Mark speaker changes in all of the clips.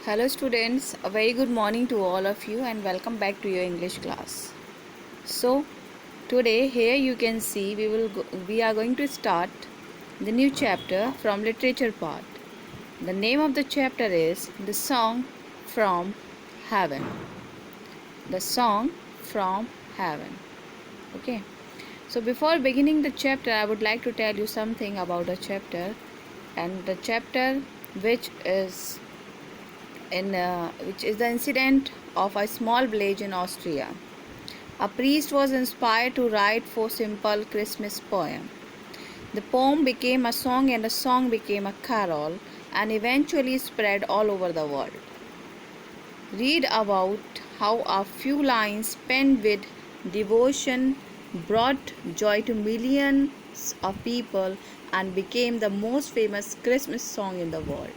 Speaker 1: Hello students, a very good morning to all of you and welcome back to your English class. So today here you can see we are going to start the new chapter from literature part. The name of the chapter is The Song from Heaven. The Song from Heaven. Okay. So before beginning the chapter I would like to tell you something about the chapter, and the chapter which is which is the incident of a small village in Austria. A priest was inspired to write four simple Christmas poems. The poem became a song and the song became a carol and eventually spread all over the world. Read about how a few lines penned with devotion brought joy to millions of people and became the most famous Christmas song in the world.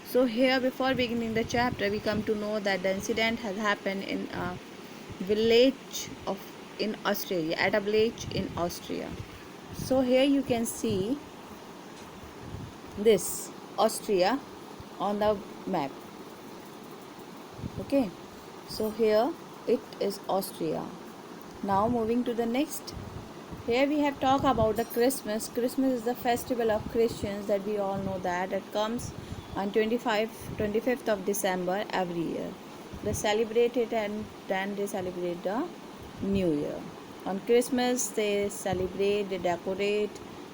Speaker 1: So here, before beginning the chapter, we come to know that the incident has happened in a village of in Australia, at a village in Austria. So here you can see this Austria on the map. Okay, so here it is Austria. Now moving to the next. Here we have talked about the Christmas. Christmas is the festival of Christians that we all know that it comes on 25th of December every year. They celebrate it and then they celebrate the New Year. On Christmas they celebrate, they decorate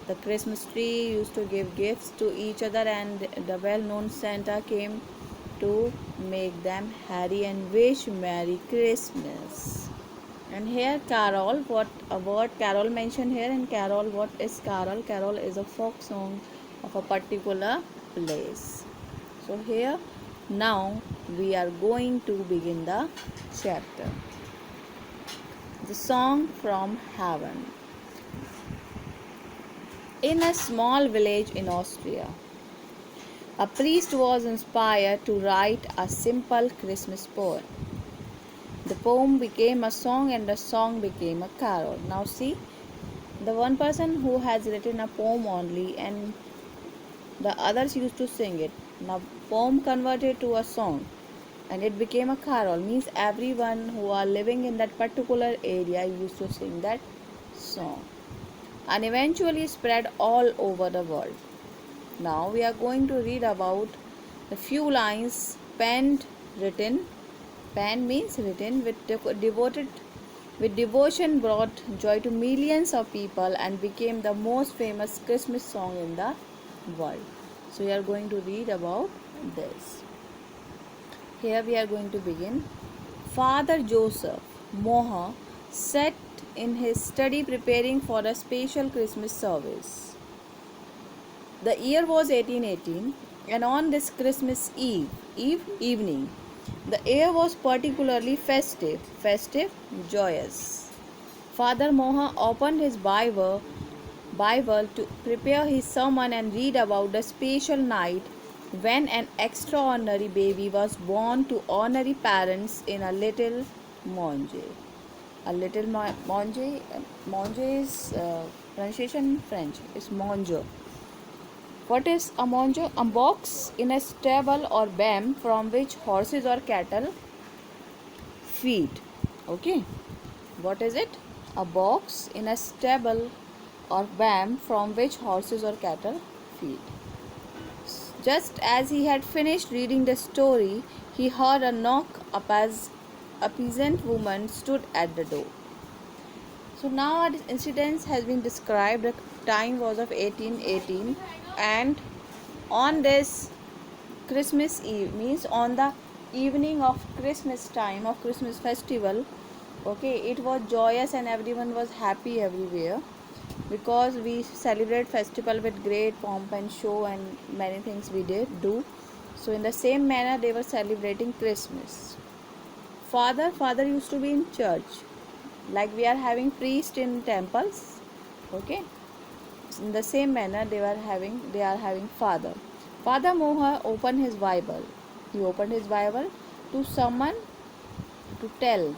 Speaker 1: the Christmas tree, used to give gifts to each other, and the well-known Santa came to make them happy and wish Merry Christmas. And here carol, what a word carol mentioned here. And carol, what is carol? Carol is a folk song of a particular place. So here now we are going to begin the chapter. The Song from Heaven. In a small village in Austria, a priest was inspired to write a simple Christmas poem. The poem became a song and the song became a carol. Now see, the one person who has written a poem only and the others used to sing it. Now poem converted to a song and it became a carol, means everyone who are living in that particular area used to sing that song and eventually spread all over the world. Now we are going to read about the few lines written. Pen means written with devotion brought joy to millions of people and became the most famous Christmas song in the world. So we are going to read about this. Here we are going to begin. Father Joseph Moha sat in his study preparing for a special Christmas service. The year was 1818, and on this Christmas evening, the air was particularly festive, joyous. Father Moha opened his Bible to prepare his sermon and read about the special night when an extraordinary baby was born to ordinary parents in a little manger. A little manger is pronunciation in French. It's manger. What is a manger? A box in a stable or barn from which horses or cattle feed. Okay. What is it? A box in a stable or barn from which horses or cattle feed. Just as he had finished reading the story, he heard a knock up as a peasant woman stood at the door. So now our incident has been described. The time was of 1818, and on this Christmas Eve, means on the evening of Christmas time of Christmas festival, okay, it was joyous and everyone was happy everywhere because we celebrate festival with great pomp and show and many things we do. So in the same manner they were celebrating Christmas. Father used to be in church, like we are having priest in temples. Okay, in the same manner they are having father. Father Moha opened his Bible. He opened his Bible to someone, to tell,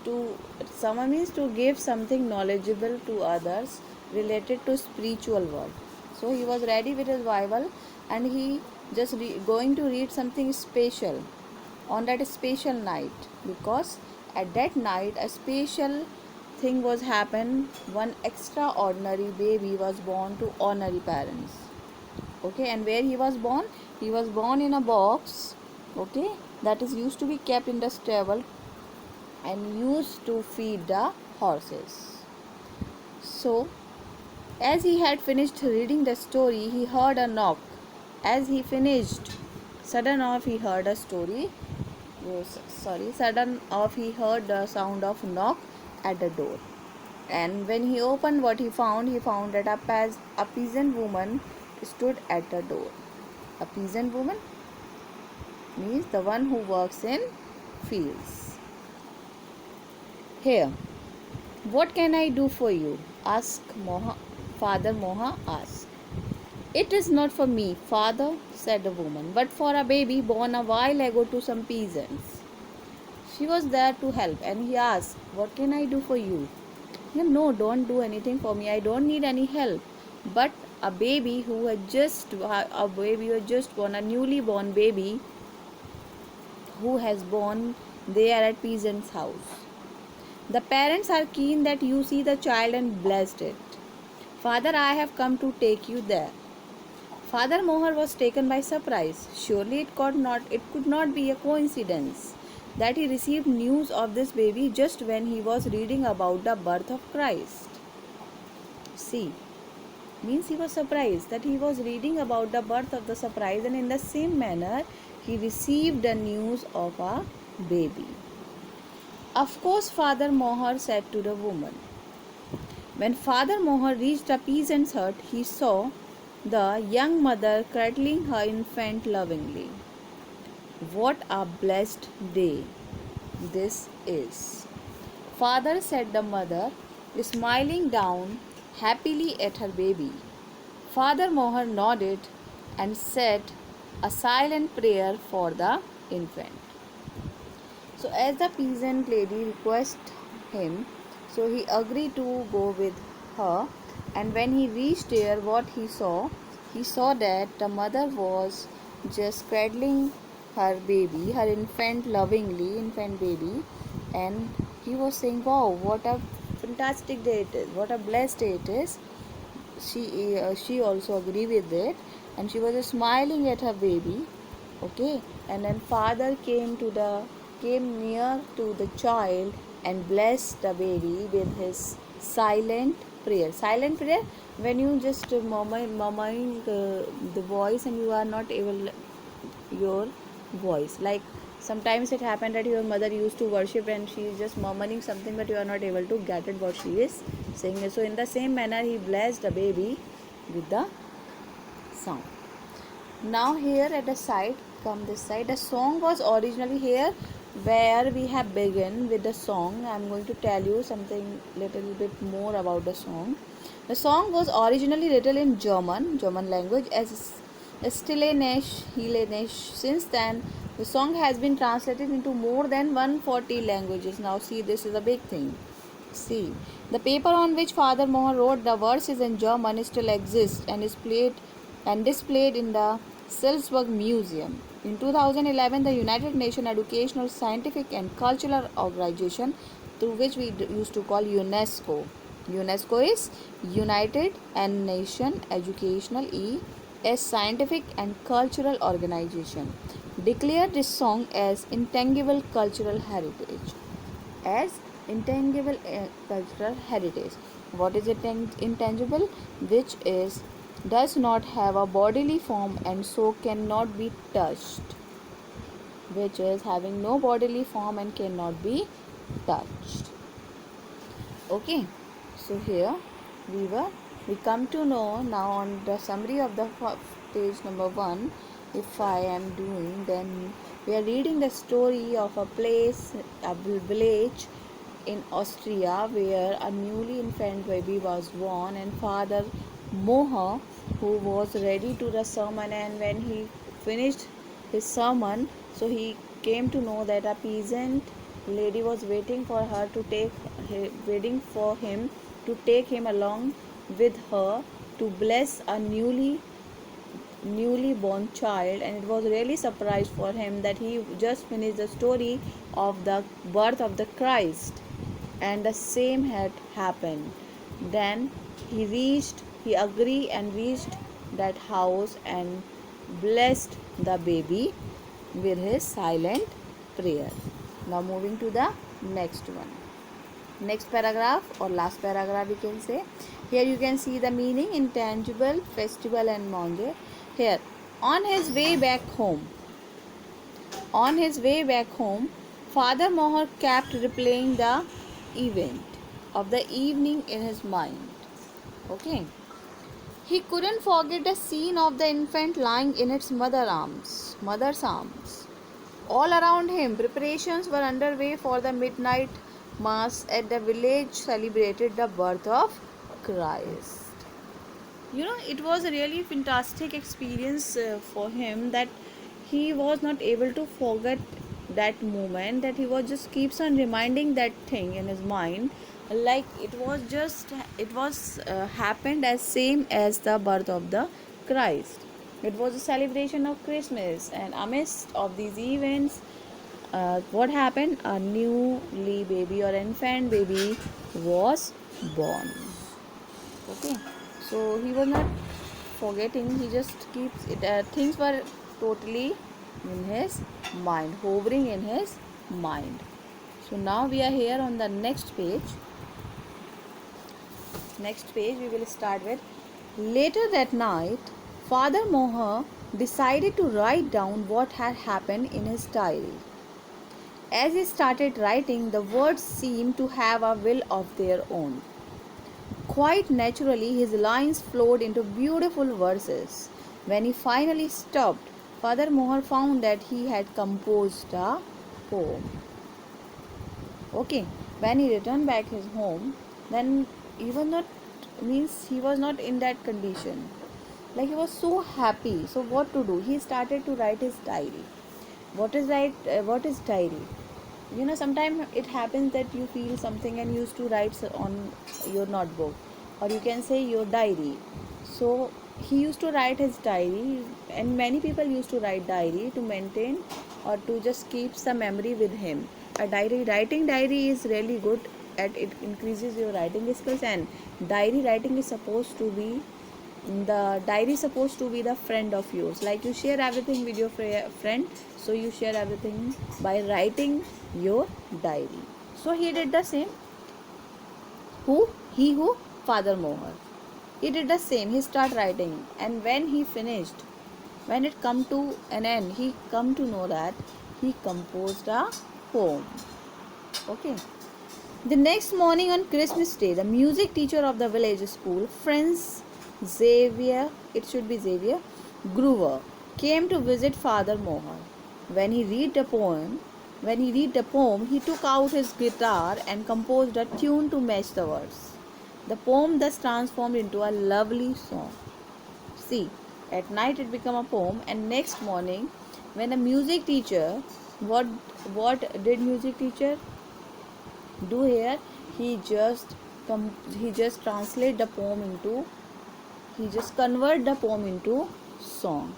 Speaker 1: to someone means to give something knowledgeable to others related to spiritual world. So he was ready with his Bible and he just going to read something special on that special night, because at that night a special thing was happened. One extraordinary baby was born to ordinary parents. Okay, and where he was born? He was born in a box, okay, that is used to be kept in the stable and used to feed the horses. So as he had finished reading the story, he heard a knock. As he finished, sudden off he heard a story. Sudden off he heard the sound of knock at the door. And when he opened what he found that a peasant woman stood at the door. A peasant woman means the one who works in fields. Here, what can I do for you? Father Moha asked. It is not for me, father, said the woman, but for a baby born a while ago to some peasants. She was there to help, and he asked, what can I do for you? No, don't do anything for me. I don't need any help. But a baby who had just born, a newly born baby who has born there at peasant's house. The parents are keen that you see the child and blessed it. Father, I have come to take you there. Father Mohar was taken by surprise. Surely it could not be a coincidence that he received news of this baby just when he was reading about the birth of Christ. See, means he was surprised that he was reading about the birth of the surprise, and in the same manner he received the news of a baby. Of course, Father Mohar said to the woman. When Father Mohar reached a peasant's hut, he saw the young mother cradling her infant lovingly. What a blessed day this is, Father, said the mother, smiling down happily at her baby. Father Mohar nodded and said a silent prayer for the infant. So as the peasant lady requested him, so he agreed to go with her, and when he reached there, what he saw that the mother was just cradling her baby, her infant baby, and he was saying, wow, what a fantastic day it is, what a blessed day it is. She also agreed with it, and she was smiling at her baby. Okay, and then father came near to the child and blessed the baby with his silent prayer. Silent prayer, when you just murmuring the voice and you are not able your voice, like sometimes it happened that your mother used to worship and she is just murmuring something but you are not able to get it what she is saying. So in the same manner he blessed the baby with the sound. Now here at the side, come this side, the song was originally here where we have begun with the song. I am going to tell you something little bit more about the song. The song was originally written in German language as Hellenisch. Since then, the song has been translated into more than 140 languages. Now see, this is a big thing. See, the paper on which Father Mohan wrote the verses in German still exists and is displayed in the Salzburg Museum. In 2011, the United Nations Educational, Scientific and Cultural Organization, through which we used to call UNESCO. UNESCO is United Nations Educational Scientific and Cultural Organization, declared this song as intangible cultural heritage. As intangible cultural heritage. What is intangible? Which is does not have a bodily form and so cannot be touched. Which is having no bodily form and cannot be touched. Okay, so here we come to know now on the summary of the page number 1. If I am doing, then we are reading the story of a village in Austria where a newly infant baby was born, and Father Moha, who was ready to the sermon, and when he finished his sermon, so he came to know that a peasant lady was waiting for him to take him along with her to bless a newly newly born child, and it was really surprised for him that he just finished the story of the birth of the Christ, and the same had happened. Then he agreed and reached that house and blessed the baby with his silent prayer. Now moving to the next one. Next paragraph or last paragraph we can say. Here you can see the meaning: intangible, festival and Monge. Here, on his way back home, on his way back home, Father Mohar kept replaying the event of the evening in his mind. Okay. He couldn't forget the scene of the infant lying in its mother's arms. All around him, preparations were underway for the midnight mass at the village celebrated the birth of Christ. It was a really fantastic experience for him, that he was not able to forget that moment, that he was just keeps on reminding that thing in his mind, like it was happened as same as the birth of the Christ. It was a celebration of Christmas, and amidst of these events, what happened? A newly baby or infant baby was born. Okay, so he was not forgetting, he just keeps it, things were totally in his mind, hovering in his mind. So now we are here on the next page. Next page we will start with: later that night, Father Mohar decided to write down what had happened in his diary. As he started writing, the words seemed to have a will of their own. Quite naturally, his lines flowed into beautiful verses. When he finally stopped, Father Mohar found that he had composed a poem. Okay, when he returned back his home, then he was not in that condition. Like, he was so happy. So what to do? He started to write his diary. What is diary? Sometimes it happens that you feel something and used to write on your notebook, or you can say your diary. So he used to write his diary, and many people used to write diary to maintain or to just keep some memory with him. Writing diary is really good, at it increases your writing skills. And writing is supposed to be the diary is supposed to be the friend of yours. Like, you share everything with your friend, so you share everything by writing your diary. So he did the same. Who Father Mohar, he did the same. He started writing, and when he finished, when it come to an end, he come to know that he composed a poem. Okay. The next morning on Christmas Day, the music teacher of the village school, Franz Xavier, it should be Xavier Gruber, came to visit Father Mohar. When he read the poem, he took out his guitar and composed a tune to match the words. The poem thus transformed into a lovely song. See, at night it became a poem, and next morning, when the music teacher, what did music teacher do here? He just translate the poem into, he just convert the poem into song.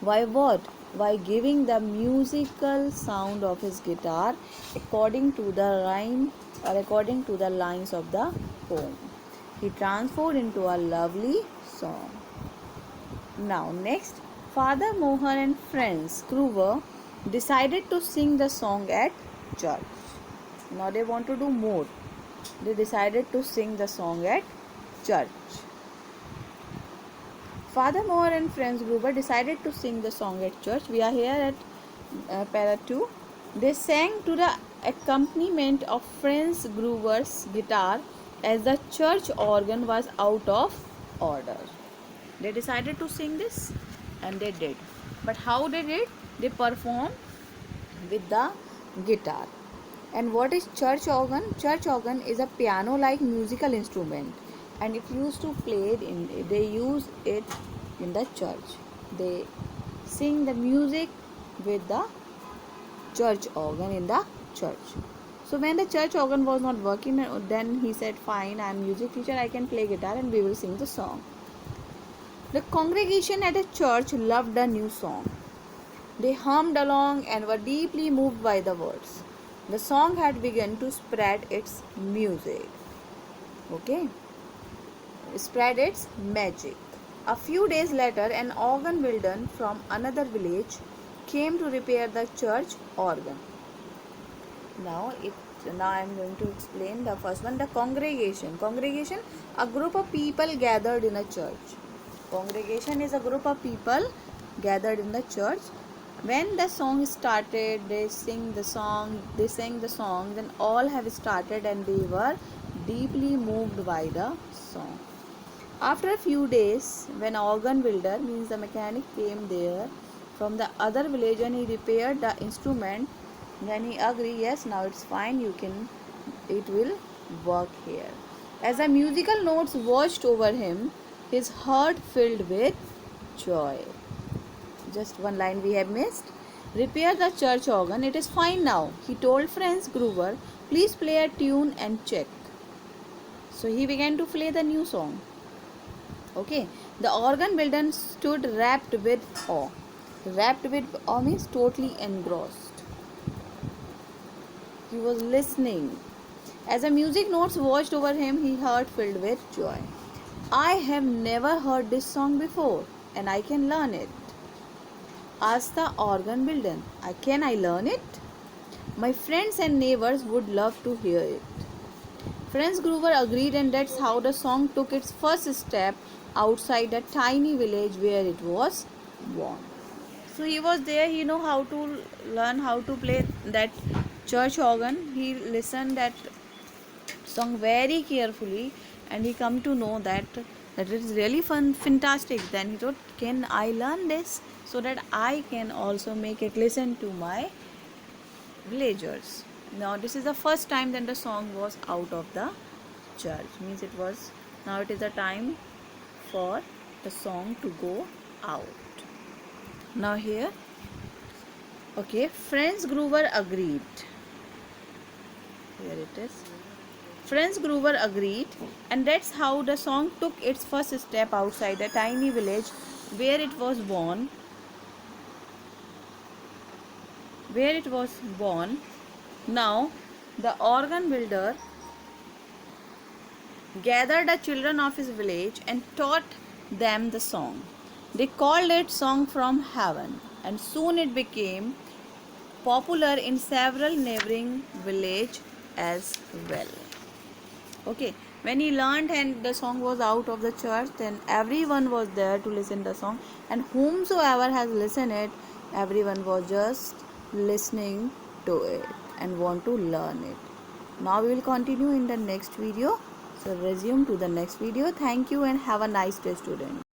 Speaker 1: Why what? By giving the musical sound of his guitar according to the rhyme or according to the lines of the poem. He transformed into a lovely song. Now next, Father Mohar and Franz Gruber decided to sing the song at church. Now they want to do more. They decided to sing the song at church. Father Mohar and Franz Gruber decided to sing the song at church. We are here at para 2. They sang to the accompaniment of Franz Gruber's guitar, as the church organ was out of order. They decided to sing this, and they did. But how they did? They performed with the guitar. And what is church organ? Church organ is a piano-like musical instrument, and it used to play it in. They use it in the church. They sing the music with the church organ in the church. So when the church organ was not working, then he said, "Fine, I am music teacher. I can play guitar, and we will sing the song." The congregation at a church loved a new song. They hummed along and were deeply moved by the words. The song had begun to spread its music. Okay, spread its magic. A few days later, an organ builder from another village came to repair the church organ. Now I am going to explain the first one, the congregation. Congregation, a group of people gathered in a church. Congregation is a group of people gathered in the church. When the song started, they sang the song, then all have started and they were deeply moved by the song. After a few days, when organ builder, means the mechanic, came there from the other village and he repaired the instrument, then he agreed, yes, now it's fine, it will work here. As the musical notes washed over him, his heart filled with joy. Just one line we have missed. Repair the church organ, it is fine now. He told Franz Gruber, please play a tune and check. So he began to play the new song. Okay, the organ builder stood wrapped with awe. Wrapped with awe means totally engrossed. He was listening. As the music notes washed over him, he heart filled with joy. I have never heard this song before, and I can learn it. Asked the organ builder, can I learn it? My friends and neighbors would love to hear it. Franz Gruber agreed, and that's how the song took its first step outside a tiny village where it was born. So he was there, he know how to learn how to play that church organ. He listened that song very carefully and he come to know that it is really fun, fantastic. Then he thought, can I learn this so that I can also make it listen to my villagers. Now this is the first time that the song was out of the church, means it was, now it is the time for the song to go out. Now here, okay, Franz Gruber agreed. Here it is. Franz Gruber agreed, and that's how the song took its first step outside a tiny village where it was born. Now the organ builder gathered the children of his village and taught them the song. They called it Song from Heaven, and soon it became popular in several neighboring villages as well. Okay, when he learned and the song was out of the church, then everyone was there to listen the song, and whomsoever has listened it, everyone was just listening to it and want to learn it. Now we will continue in the next video. So resume to the next video. Thank you and have a nice day, students.